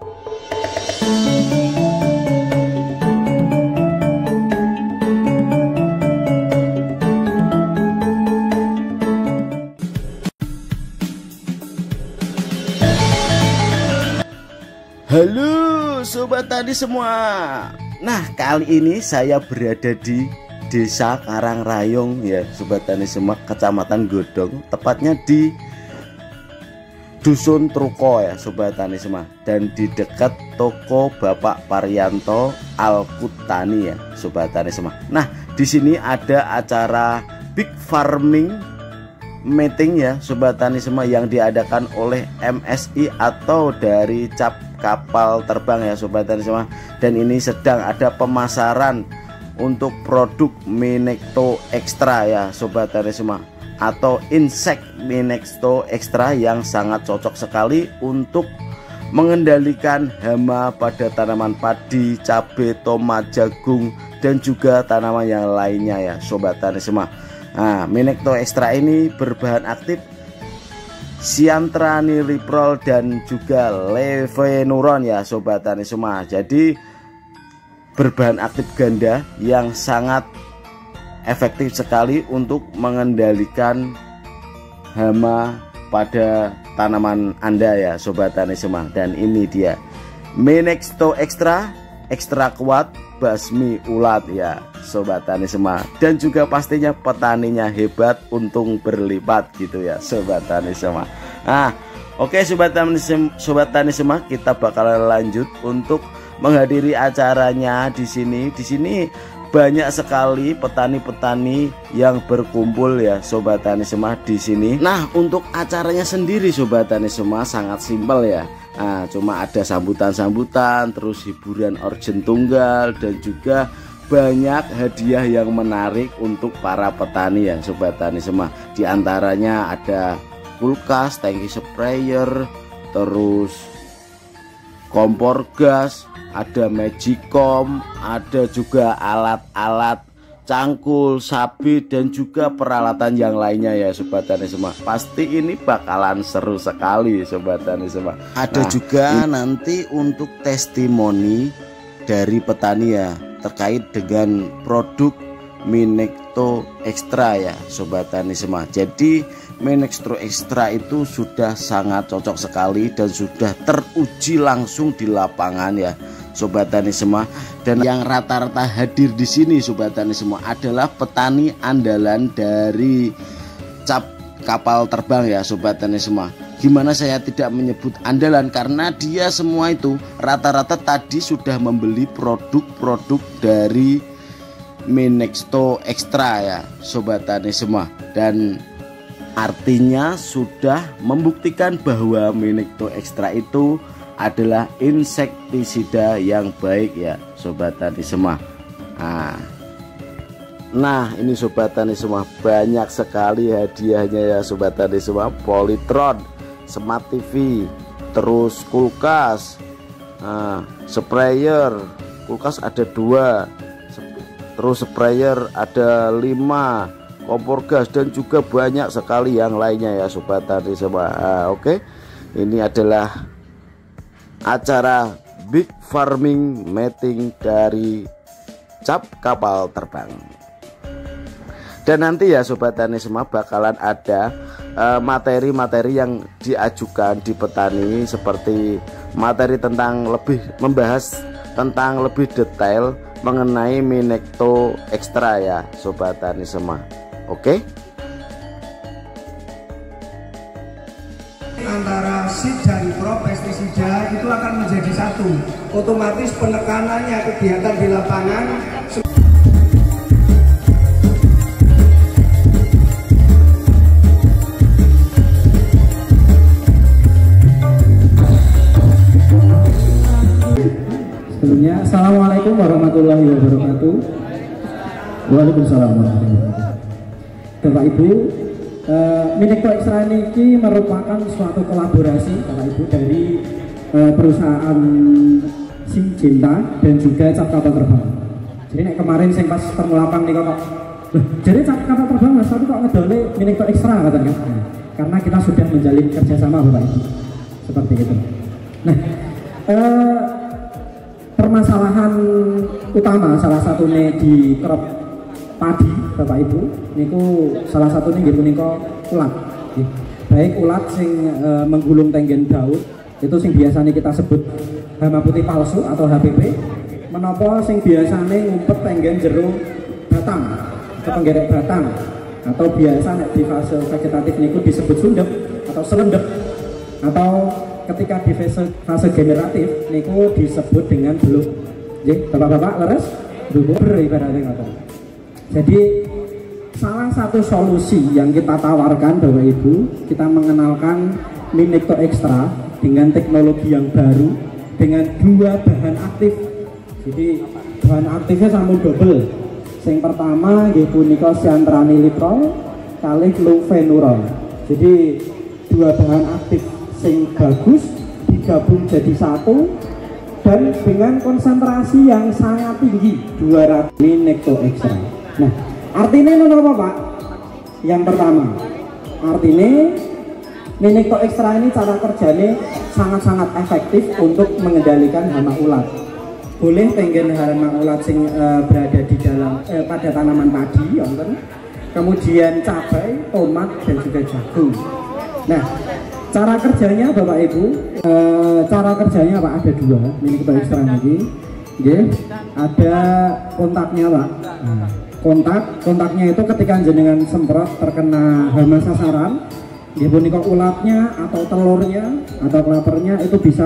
Halo sobat tani semua. Nah, kali ini saya berada di Desa Karangrayong ya sobat tani semua, Kecamatan Godong, tepatnya di Dusun Truko ya sobat tani semua, dan di dekat toko Bapak Parianto Alkutani ya sobat tani semua. Nah, di sini ada acara Big Farming Meeting ya sobat tani semua yang diadakan oleh MSI atau dari Cap Kapal Terbang ya sobat tani semua. Dan ini sedang ada pemasaran untuk produk Minekto Extra ya sobat tani semua, atau insect Minekto Extra yang sangat cocok sekali untuk mengendalikan hama pada tanaman padi, cabai, tomat, jagung, dan juga tanaman yang lainnya ya sobat tani semua. Nah, Minekto Extra ini berbahan aktif cyantraniliprol dan juga levonuron ya sobat tani semua. Jadi berbahan aktif ganda yang sangat efektif sekali untuk mengendalikan hama pada tanaman Anda ya sobat tani semua. Dan ini dia Minekto Extra, ekstra kuat basmi ulat ya sobat tani semua. Dan juga pastinya petaninya hebat, untung berlipat gitu ya sobat tani semua. Nah, oke sobat tani semua, kita bakalan lanjut untuk menghadiri acaranya di sini. Di sini banyak sekali petani-petani yang berkumpul ya sobat tani semua di sini. Nah, untuk acaranya sendiri sobat tani semua sangat simpel ya. Nah, cuma ada sambutan-sambutan, terus hiburan organ tunggal, dan juga banyak hadiah yang menarik untuk para petani ya sobat tani semua. Di antaranya ada kulkas, tangki sprayer, terus kompor gas, ada magicom, ada juga alat-alat cangkul, sapi, dan juga peralatan yang lainnya ya sobat tani semua. Pasti ini bakalan seru sekali sobat tani semua. Ada juga nanti untuk testimoni dari petani ya terkait dengan produk Minekto Extra ya sobat tani semua. Jadi Minekto Extra itu sudah sangat cocok sekali dan sudah teruji langsung di lapangan ya sobat tani semua. Dan yang rata-rata hadir di sini sobat tani semua adalah petani andalan dari Cap Kapal Terbang ya sobat tani semua. Gimana saya tidak menyebut andalan, karena dia semua itu rata-rata tadi sudah membeli produk-produk dari Minekto Extra ya sobat tani semua, dan artinya sudah membuktikan bahwa Minekto Extra itu adalah insektisida yang baik ya sobat tani semua. Nah ini sobat tani semua, banyak sekali hadiahnya ya sobat tani semua. Polytron, Smart TV, terus kulkas, sprayer, kulkas ada 2, terus sprayer ada 5, kompor gas, dan juga banyak sekali yang lainnya ya sobat tani semua. Oke, ini adalah acara Big Farming Meeting dari Cap Kapal Terbang. Dan nanti ya sobat tani semua bakalan ada materi-materi yang diajukan di petani, seperti materi tentang membahas tentang lebih detail mengenai Minekto Extra ya sobat tani semua. Oke, antara seed dan crop pestisida itu akan menjadi satu. Otomatis penekanannya kegiatan di lapangan. Sebelumnya, Assalamualaikum warahmatullahi wabarakatuh. Waalaikumsalam warahmatullahi wabarakatuh. Bapak Ibu, Minekto Extra ini merupakan suatu kolaborasi Bapak Ibu dari perusahaan Syngenta dan juga Cap Kapal Terbang. Jadi kemarin saya pas permulakan nih kok, jadi Cap Kapal Terbang mas tapi kok ngedole Minekto Extra katanya, karena kita sudah menjalin kerjasama Bapak Ibu seperti itu. Nah, permasalahan utama salah satunya di crop padi Bapak Ibu niku salah satunya nggih punika ulat. Baik ulat sing menggulung tenggen daun itu sing biasanya kita sebut hama putih palsu atau HPP, menapa sing biasanya ngumpet tenggen jero batang atau penggerek batang, atau biasa di fase vegetatif niku disebut sundep atau selendep, atau ketika di fase generatif niku disebut dengan beluk. Bapak-bapak leres blubber ibaratnya kata. Jadi salah satu solusi yang kita tawarkan Bapak Ibu, kita mengenalkan Minekto Extra dengan teknologi yang baru dengan 2 bahan aktif. Jadi bahan aktifnya sama double. Yang pertama nggih punika cyanraniliprol kali flufenurol. Jadi 2 bahan aktif sing bagus digabung jadi satu dan dengan konsentrasi yang sangat tinggi 200 Minekto Extra. Nah, artinya apa Pak? Yang pertama, artinya Minekto Extra ini cara kerjanya sangat-sangat efektif untuk mengendalikan hama ulat. Boleh tenggen hama ulat sing berada di dalam pada tanaman padi, kemudian cabai, tomat dan juga jagung. Nah, cara kerjanya Bapak Ibu, cara kerjanya Pak ada 2 Minekto Extra ini. Ada kontaknya Pak. Kontaknya itu ketika jenengan semprot terkena hama sasaran, ya punika ulatnya atau telurnya atau kelapernya itu bisa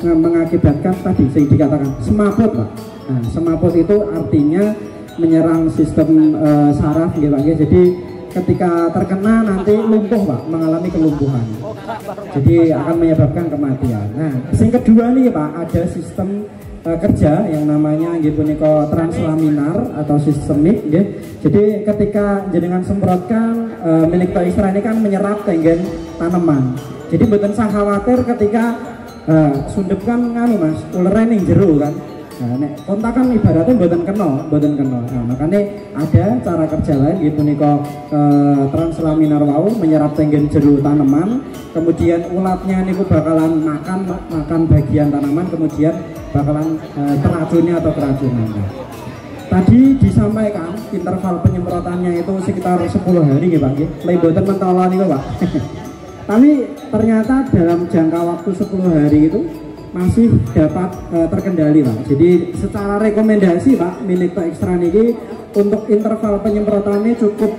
mengakibatkan tadi saya dikatakan semaput Pak. Nah, semaput itu artinya menyerang sistem saraf ya Pak. Jadi ketika terkena nanti lumpuh Pak, mengalami kelumpuhan. Jadi akan menyebabkan kematian. Nah, yang kedua nih Pak, ada sistem kerja yang namanya punika translaminar atau sistemik ya. Jadi ketika jenengan semprotkan Minekto Extra ini kan menyerap tenggen tanaman. Jadi mboten usah khawatir ketika sundep kan nganu Mas, ulere ning jero kan. Nah, nek kontak kan ibaratnya mboten kena. Nah, makanya ada cara kerja lain punika translaminar wau menyerap tenggen jero tanaman, kemudian ulatnya niku bakalan makan bagian tanaman, kemudian bakalan teracuni atau keracunan. Tadi disampaikan interval penyemprotannya itu sekitar 10 hari ya Pak. Mboten mentolo niku Pak. Tapi ternyata dalam jangka waktu 10 hari itu masih dapat terkendali Pak. Jadi secara rekomendasi Pak, Minekto Extra niki untuk interval penyemprotannya cukup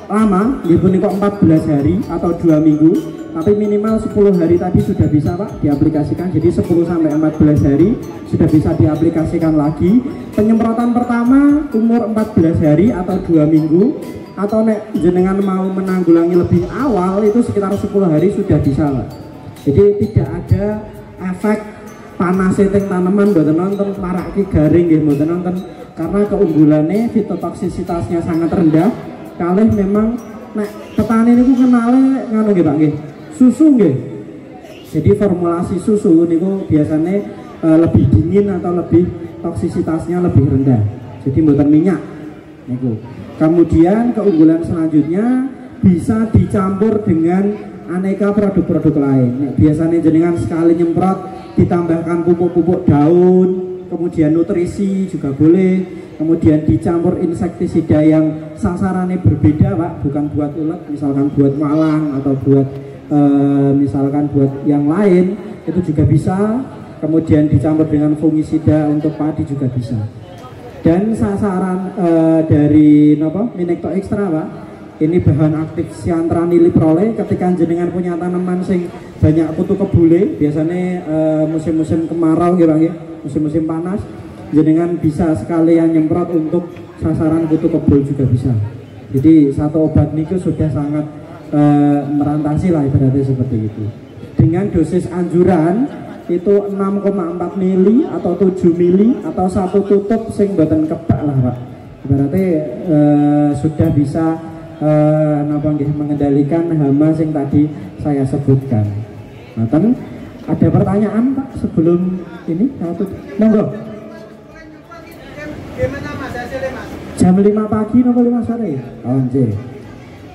lama, punika 14 hari atau 2 minggu. Tapi minimal 10 hari tadi sudah bisa Pak diaplikasikan. Jadi 10 sampai 14 hari sudah bisa diaplikasikan lagi. Penyemprotan pertama umur 14 hari atau 2 minggu, atau nek jenengan mau menanggulangi lebih awal itu sekitar 10 hari sudah bisa Pak. Jadi tidak ada efek panas setting tanaman, mboten nonton maraki garing nggih mboten nonton, karena keunggulannya fitotoksisitasnya sangat rendah. Kalih memang nek petani niku kenale nganu nggih Pak nggih, susu nggih. Jadi formulasi susu niku biasanya lebih dingin atau lebih toksisitasnya lebih rendah. Jadi mboten minyak niku. Kemudian keunggulan selanjutnya bisa dicampur dengan aneka produk-produk lain. Biasanya jenengan sekali nyemprot ditambahkan pupuk-pupuk daun, kemudian nutrisi juga boleh, kemudian dicampur insektisida yang sasarannya berbeda Pak, bukan buat ulat, misalkan buat malang atau buat misalkan buat yang lain itu juga bisa. Kemudian dicampur dengan fungisida untuk padi juga bisa. Dan sasaran dari Minekto Extra Pak, ini bahan aktif cyanraniliprole. Ketika jenengan punya tanaman sing banyak kutu kebule, biasanya musim-musim kemarau gitu Pak, musim-musim panas, jenengan bisa sekalian nyemprot untuk sasaran kutu kebul juga bisa. Jadi satu obat niku sudah sangat merantasi lah ibaratnya seperti itu. Dengan dosis anjuran itu 6,4 mili atau 7 mili atau satu tutup sing boten kebak lah Pak. Ibaratnya sudah bisa mengendalikan hama yang tadi saya sebutkan. Nah, ada pertanyaan Pak sebelum ini? Monggo. Jam 5 pagi atau 5 sore? Oh,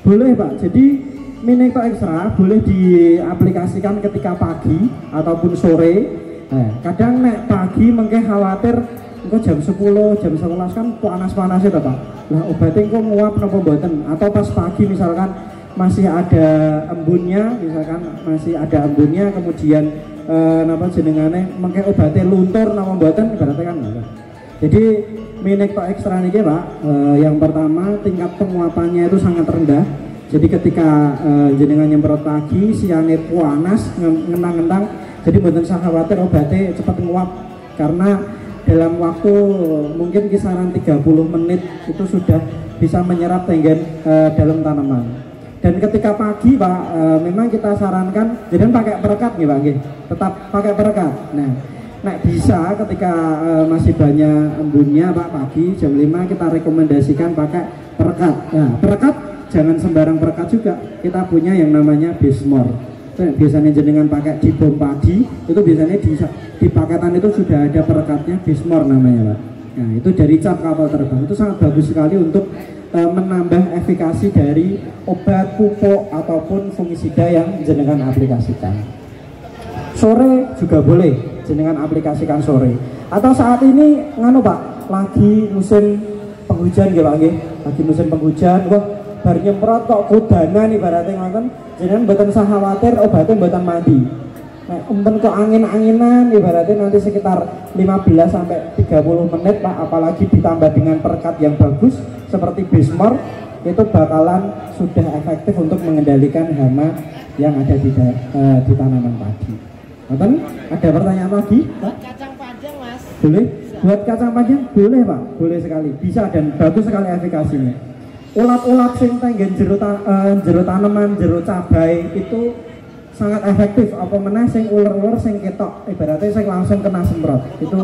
boleh Pak. Jadi Minekto Extra boleh diaplikasikan ketika pagi ataupun sore. Kadang nek pagi mengke khawatir engko jam 10, jam 11 kan panas-panas itu Pak. Lah obatnya engko nguap napa mboten? Atau pas pagi misalkan masih ada embunnya, kemudian napa jenengane mengke obatnya luntur napa mboten ibaratnya kan enggak. Jadi Minekto Extra niki Pak, yang pertama tingkat penguapannya itu sangat rendah. Jadi ketika jenengan nyemprot pagi, siangnya panas, ngenang-ngenang, jadi mboten usah khawatir obatnya cepat nguap karena dalam waktu mungkin kisaran 30 menit itu sudah bisa menyerap tenggen dalam tanaman. Dan ketika pagi Pak, memang kita sarankan jangan pakai perekat nih Pak, tetap pakai perekat. Nah, bisa ketika masih banyak embunnya Pak pagi jam 5 kita rekomendasikan pakai perekat. Nah, perekat jangan sembarang perekat juga. Kita punya yang namanya Bismor. Biasanya jenengan pakai di bom padi, itu biasanya di paketan itu sudah ada perekatnya Bismor namanya Pak. Nah, itu dari cap kapal terbang. Itu sangat bagus sekali untuk menambah efikasi dari obat, pupuk ataupun fungisida yang jenengan aplikasikan. Sore juga boleh jenengan aplikasikan sore. Atau saat ini nganu Pak, lagi musim penghujan nggih Pak nggih. Lagi musim penghujan, wah bar nyemprot kok kudanan ibaratnya ngoten, jenengan mboten usah khawatir obatnya mboten mandi. Nek umpen kok angin-anginan ibaratnya nanti sekitar 15 sampai 30 menit Pak, apalagi ditambah dengan perekat yang bagus seperti Bismor, itu bakalan sudah efektif untuk mengendalikan hama yang ada di tanaman padi. Ngoten? Ada pertanyaan lagi? Buat kacang panjang Mas. Boleh? Buat kacang panjang? Boleh Pak, boleh sekali. Bisa dan bagus sekali efikasinya. Ulat-ulat sing tenggen jero tanaman, jero cabai itu sangat efektif. Apa meneh sing uler-uler sing ketok, ibaratnya sing langsung kena semprot. Itu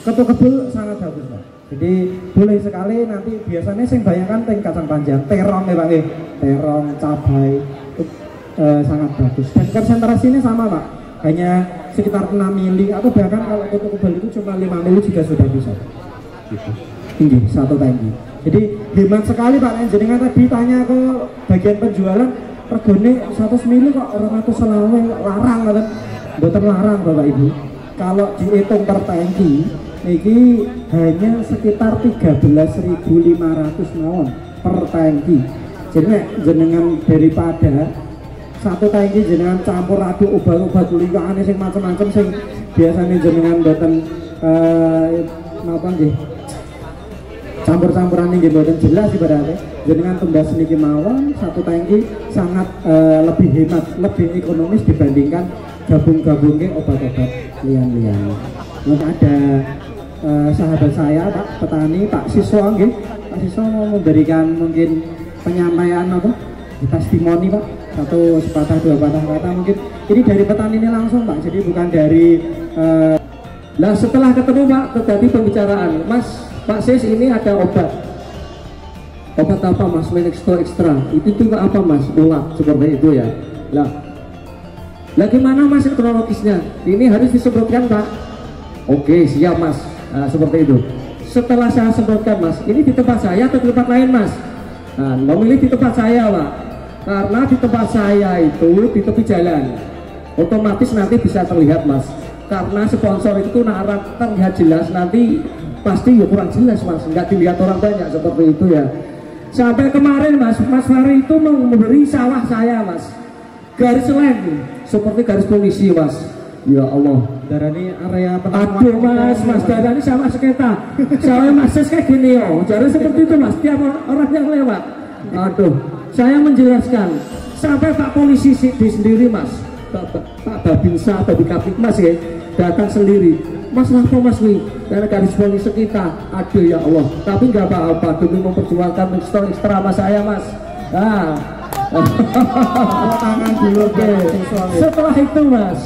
ketu-kebul sangat bagus Pak. Jadi boleh sekali nanti biasanya sing bayangkan teng kacang panjang, terong ya Pak nggih. Terong, cabai itu sangat bagus. Dan konsentrasi ini sama Pak. Hanya sekitar 6 mili atau bahkan kalau ketu-kebul itu cuma 5 mili juga sudah bisa. Gitu. Tinggi, satu tangki. Jadi hemat sekali Pak. Jenengan tadi tanya ke bagian penjualan, regane 100 mili kok 220 larang kan? Mboten larang Bapak Ibu. Kalau dihitung per tangki, ini hanya sekitar 13.500 mawon per tangki. Jadi jenengan daripada satu tangki jenengan campur aduk obat-obat liwakane sing macam-macam sing biasanya jenengan mboten napa nggih campur-campuran nggih mboten jelas ibaratnya jenengan tumbas niki mawon satu tangki sangat lebih hemat, lebih ekonomis dibandingkan gabung-gabungnya obat-obat lian-lian. Maka ada sahabat saya Pak petani Pak Siswa nggih. Pak Siswa mau memberikan mungkin penyampaian apa? Testimoni Pak, satu sepatah dua patah kata mungkin. Ini dari petani ini langsung Pak, jadi bukan dari Nah setelah ketemu Pak, terjadi pembicaraan, Mas Pak Sis ini ada obat apa Mas? Minekto Extra. Itu juga apa Mas? Ulat seperti itu ya. Lah gimana Mas kronologisnya? Ini harus disemprotkan Pak. Oke siap Mas. Nah, seperti itu. Setelah saya semprotkan Mas, ini di tempat saya atau di tempat lain Mas? Nah, memilih di tempat saya Pak. Karena di tempat saya itu di tepi jalan, otomatis nanti bisa terlihat Mas. Karena sponsor itu terlihat jelas, nanti pasti ya kurang jelas Mas, nggak dilihat orang banyak seperti itu ya. Sampai kemarin Mas Fahri itu memberi sawah saya Mas garis lem seperti garis polisi Mas. Ya Allah, darah ini area pertemuan. Aduh Mas darah ini sama sekita. Saya Mas kayak gini yo, jadi seperti itu Mas. Tiap orang yang lewat, aduh, saya menjelaskan sampai Pak polisi di sendiri Mas, Pak Babinsa atau di Kapit Mas ya, datang sendiri. Mas apa Mas wi? Karena garis polisi kita, aduh ya Allah. Tapi nggak apa-apa demi memperjuangkan Minekto Extra Mas saya Mas. Nah, tangan dulu deh. Setelah itu Mas,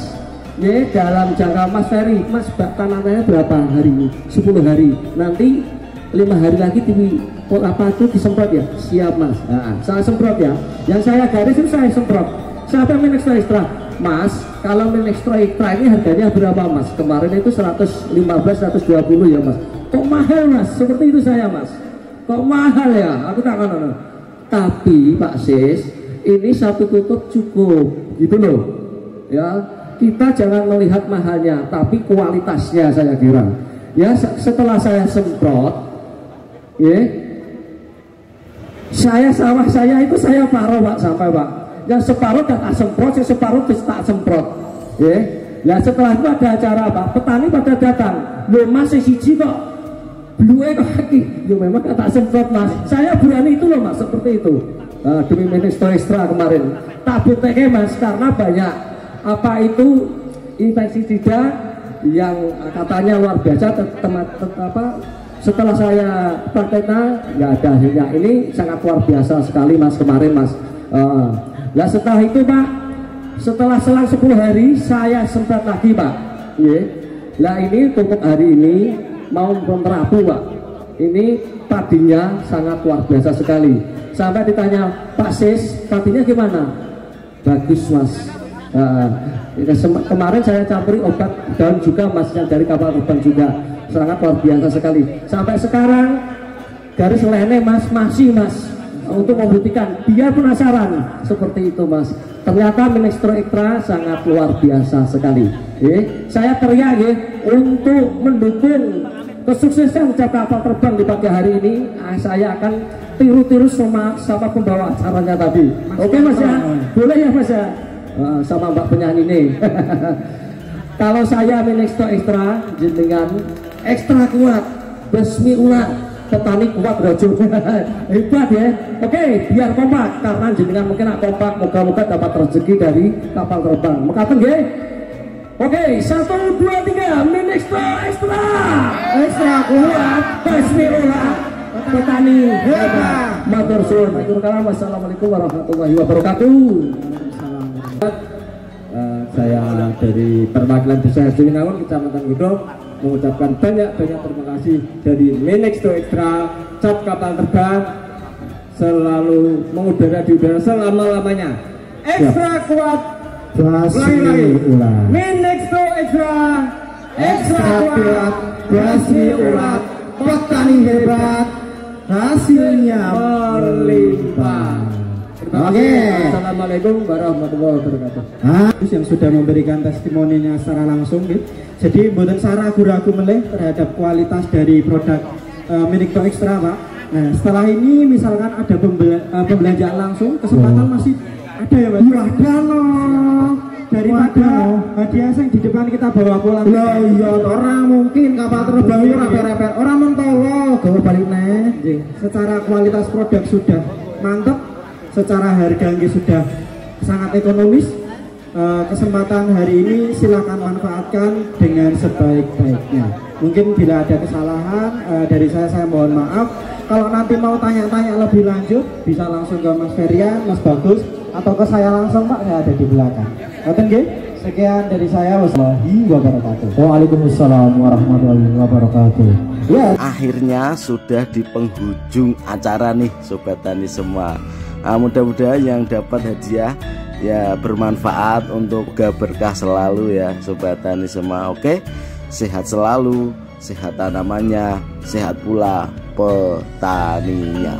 ya dalam jangka Mas Ferry, Mas tanamnya berapa hari ini? 10 hari. Nanti 5 hari lagi apa itu disemprot ya? Siap Mas. Nah, saya semprot ya. Yang saya garis itu saya semprot. Siapa Minekto Extra? Mas, kalau Minekto Extra ini harganya berapa Mas? Kemarin itu 115, 120 ya Mas. Kok mahal Mas? Seperti itu saya Mas. Kok mahal ya? Aku tak akan. Tapi Pak Sis, ini satu tutup cukup, gitu loh. Ya, kita jangan melihat mahalnya, tapi kualitasnya saya kira. Ya, setelah saya semprot, ya, sawah saya itu saya paruh Pak, sampai Pak. Yang separuh tak semprot, yang separuh tak semprot. Ya, nah setelah itu ada acara Pak, petani pada datang, lo masih siji kok, blue kok lagi, yo memang tak semprot Mas. Saya berani itu loh Mas, seperti itu. Demi Ministro Extra kemarin tak buktikan Mas, karena banyak apa itu insektisida yang katanya luar biasa, setelah saya prakteknya nggak ada hasilnya. Ini sangat luar biasa sekali Mas kemarin Mas. Nah setelah itu Pak, setelah selang 10 hari saya semprot lagi Pak. Nah ini untuk hari ini mau Rabu Pak, ini padinya sangat luar biasa sekali. Sampai ditanya, Pak Sis, padinya gimana? Bagus Mas. Kemarin saya campuri obat daun juga Mas, yang dari kapal terbang juga, sangat luar biasa sekali. Sampai sekarang garis lene Mas masih Mas, untuk membuktikan biar penasaran seperti itu Mas. Ternyata Ministro Extra sangat luar biasa sekali. Saya teriak ya untuk mendukung kesuksesan kapal terbang di pagi hari ini. Saya akan tiru-tiru sama pembawa acaranya tadi. Oke Mas ya, boleh ya Mas ya, sama Mbak penyanyi ini. Kalau saya Ministro Extra jenengan ekstra kuat, besmi ulat, petani kuat rojo. Hebat ya. Oke, biar kompak, karena jenengan mungkin kompak, moga-moga dapat rezeki dari kapal terbang. Mekaten nggih. Oke, 1, 2, 3, Ministro Extra. Ekstra kuat, besmi ulat, petani hebat. Matur suwun. Wassalamualaikum warahmatullahi wabarakatuh. Saya dari perwakilan Desa Hajowinangun, Kecamatan Gudo, mengucapkan banyak terima kasih dari Ministro Extra, cap kapal terbang selalu mengudara di udara selama-lamanya. Ekstra kuat, lagi Ministro Extra, ekstra kuat, berhasil ulat, petani hebat, hasilnya berlimpah. Oke. Assalamualaikum warahmatullahi wabarakatuh. Yang sudah memberikan testimoninya secara langsung, gitu. Jadi mboten sarah ragu-ragu meleh terhadap kualitas dari produk Ministro Extra Pak. Nah setelah ini misalkan ada pembelanjaan langsung, kesempatan masih ada ya Mas? Ada loh. Daripada hadiah yang di depan kita bawa pulang. Iya, orang mungkin kapal terbang rapet-rapet, orang mentolo gawe balik nih. Secara kualitas produk sudah mantap, secara harga sudah sangat ekonomis. Kesempatan hari ini silakan manfaatkan dengan sebaik-baiknya. Mungkin bila ada kesalahan dari saya mohon maaf. Kalau nanti mau tanya-tanya lebih lanjut bisa langsung ke Mas Ferian, Mas Bagus, atau ke saya langsung Pak, saya ada di belakang. Sekian dari saya, wassalamualaikum warahmatullahi wabarakatuh. Waalaikumsalam warahmatullahi wabarakatuh. Ya, akhirnya sudah di penghujung acara nih Sobat Tani semua. Mudah-mudahan yang dapat hadiah ya bermanfaat untuk berkah selalu ya Sobat Tani semua. Oke, sehat selalu, sehat tanamannya, sehat pula petaninya.